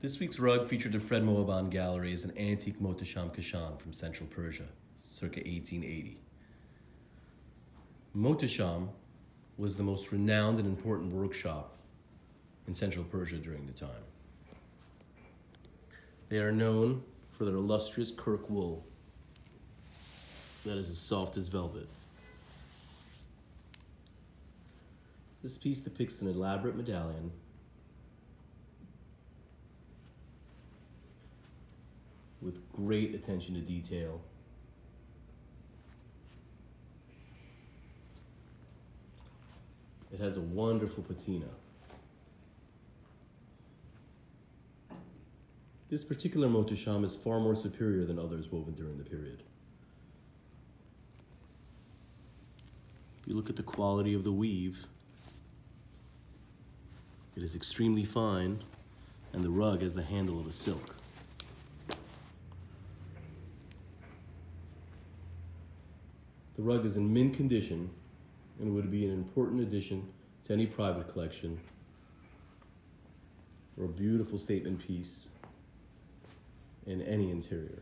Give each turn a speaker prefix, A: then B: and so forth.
A: This week's rug featured at Fred Moheban Gallery is an antique Montasham Kashan from Central Persia, circa 1880. Montasham was the most renowned and important workshop in Central Persia during the time. They are known for their illustrious Kirk wool that is as soft as velvet. This piece depicts an elaborate medallion with great attention to detail. It has a wonderful patina. This particular Mohtasham is far more superior than others woven during the period. If you look at the quality of the weave, it is extremely fine, and the rug has the handle of a silk. The rug is in mint condition and would be an important addition to any private collection or a beautiful statement piece in any interior.